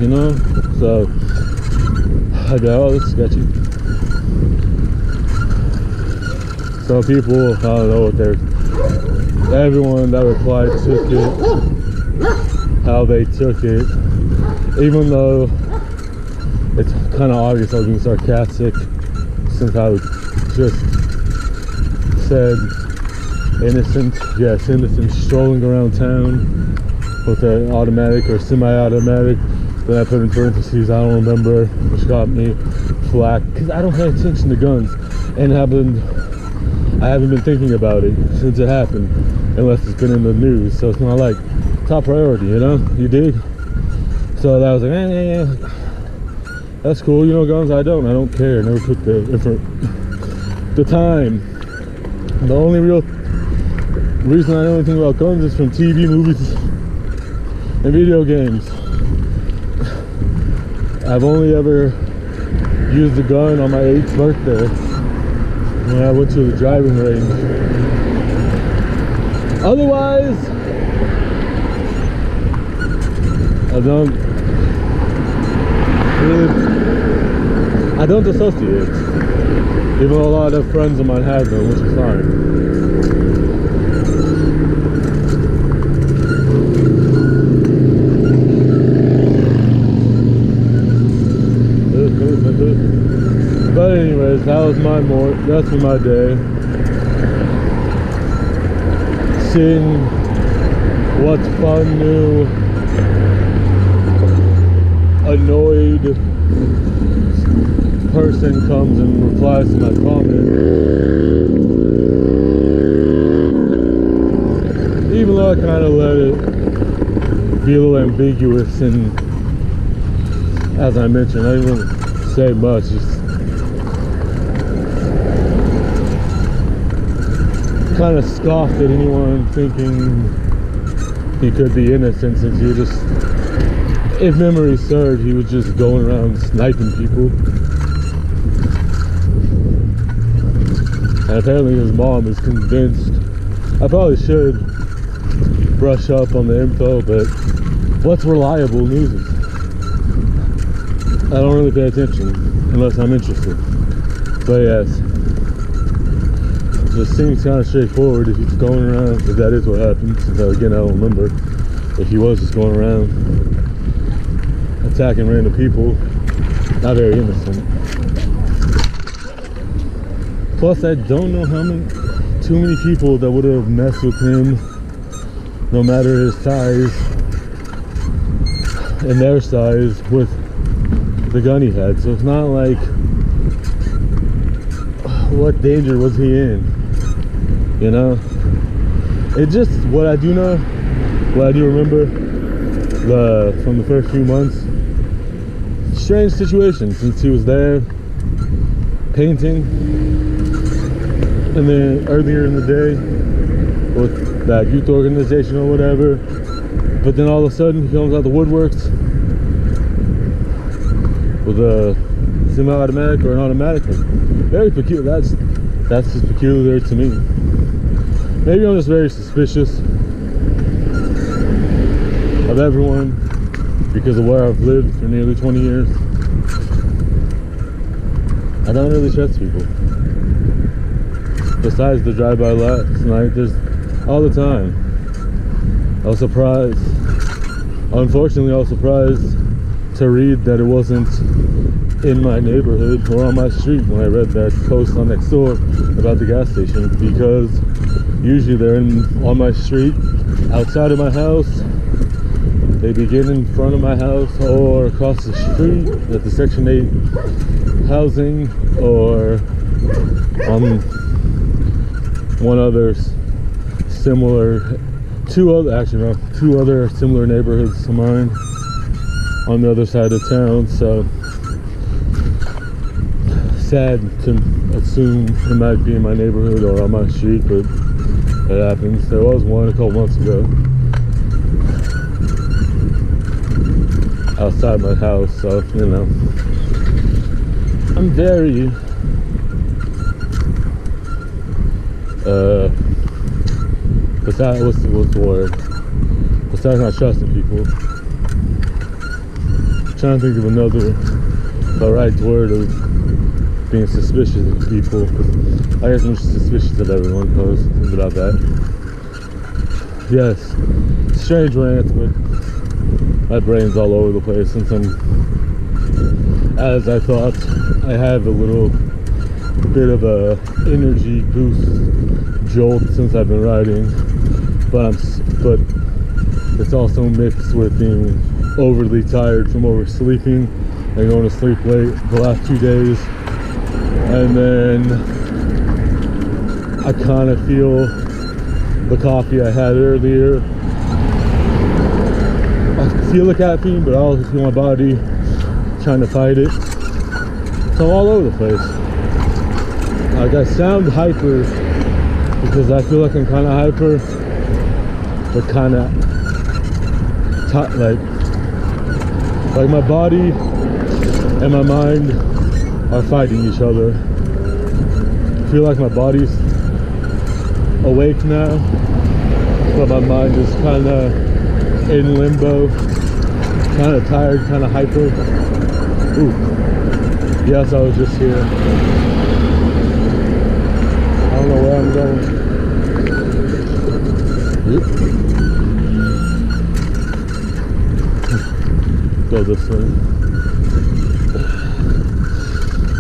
you know? So I'd be like, oh, this is sketchy. Some people, I don't know what they're, everyone that replied took it how they took it, even though it's kind of obvious I was being sarcastic, since I just said innocent, yes, innocent, strolling around town with an automatic or semi-automatic. Then I put in parentheses, I don't remember, which got me flack, because I don't pay attention to guns, and I haven't been thinking about it since it happened, unless it's been in the news, so it's not like top priority, you know, you dig? So I was like, yeah, that's cool, you know, guns, I don't care, never took the time. The only real reason I know anything about guns is from TV, movies, and video games. I've only ever used a gun on my 8th birthday when I went to the driving range. Otherwise, I don't associate, even though a lot of friends of mine have them, which is fine. But anyways, that's been my day. Seeing what fun new annoyed person comes and replies to my comment. Even though I kind of let it be a little ambiguous, and as I mentioned, I didn't really say much, just kind of scoffed at anyone thinking he could be innocent, since he just, if memory served, he was just going around sniping people. And apparently his mom is convinced. I probably should brush up on the info, but what's reliable news is? I don't really pay attention unless I'm interested. But yes, it seems kind of straightforward if he's going around, if that is what happened, since again I don't remember if he was just going around attacking random people. Not very innocent. Plus, I don't know too many people that would have messed with him, no matter his size and their size, with the gun he had. So it's not like, what danger was he in? You know? It just, what I do remember from the first few months, strange situation, since he was there painting, and then earlier in the day with that youth organization or whatever, but then all of a sudden he comes out the woodworks with a semi-automatic or an automatic. Very peculiar. That's just peculiar to me. Maybe I'm just very suspicious of everyone because of where I've lived for nearly 20 years. I don't really trust people. Besides the drive-by last night, there's all the time. I was surprised. Unfortunately, I was surprised to read that it wasn't in my neighborhood or on my street when I read that post on next door about the gas station, because usually they're on my street, outside of my house. They begin in front of my house or across the street at the Section 8 housing, or on two other similar neighborhoods to mine on the other side of town. So sad to assume it might be in my neighborhood or on my street, but it happens. There was one a couple months ago outside my house, so you know, I'm very besides, what's the word? Besides not trusting people, trying to think of the right word of being suspicious of people. I guess I'm suspicious of everyone, because think about that. Yes, strange rant, but my brain's all over the place since as I thought, I have a little bit of a energy boost jolt since I've been riding, but it's also mixed with being overly tired from oversleeping and going to sleep late the last 2 days. And then I kind of feel the coffee I had earlier. I feel the caffeine, but I also feel my body trying to fight it. So I'm all over the place. Like, I sound hyper because I feel like I'm kind of hyper, but kind of like my body and my mind are fighting each other. I feel like my body's awake now, but my mind is kind of in limbo, kind of tired, kind of hyper. Ooh, yes, I was just here. I don't know where I'm going. Yep. Go this way.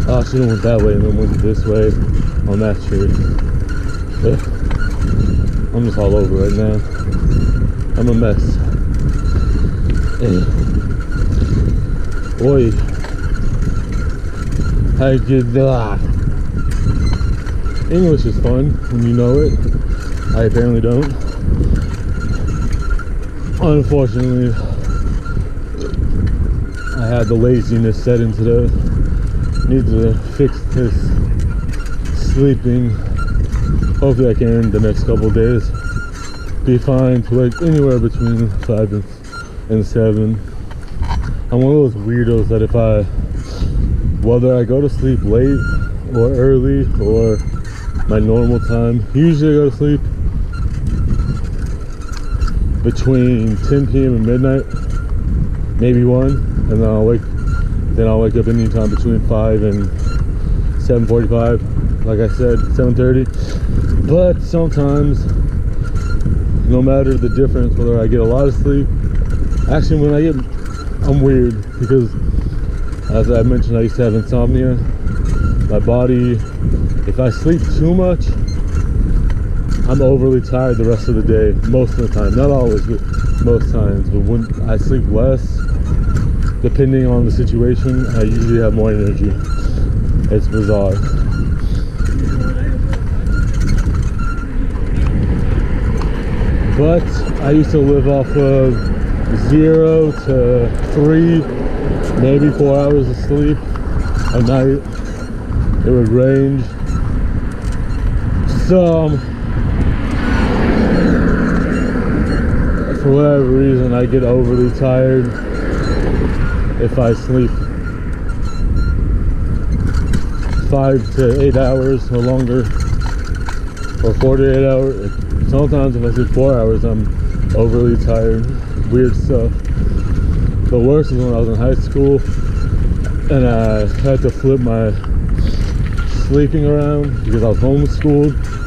Oh, I should have went that way and then went this way on that tree. Ugh. I'm just all over right now. I'm a mess. Oi. I did that. English is fun when you know it. I apparently don't. Unfortunately, I had the laziness set into the need to fix this sleeping. Hopefully I can in the next couple of days be fine to like anywhere between 5 and 7. I'm one of those weirdos that whether I go to sleep late or early or my normal time, usually I go to sleep between 10 p.m. and midnight, maybe 1, and then I'll wake up anytime between 5 and 7:45, like I said, 7:30. But sometimes, no matter the difference, whether I get a lot of sleep, actually I'm weird because, as I mentioned, I used to have insomnia. My body, if I sleep too much, I'm overly tired the rest of the day, most of the time. Not always, but most times. But when I sleep less, depending on the situation, I usually have more energy. It's bizarre. But I used to live off of 0 to 3, maybe 4 hours of sleep a night. It would range. So, for whatever reason, I get overly tired if I sleep 5 to 8 hours or longer, or 4 to 8 hours. Sometimes if I sleep 4 hours, I'm overly tired. Weird stuff. The worst is when I was in high school and I had to flip my sleeping around because I was homeschooled.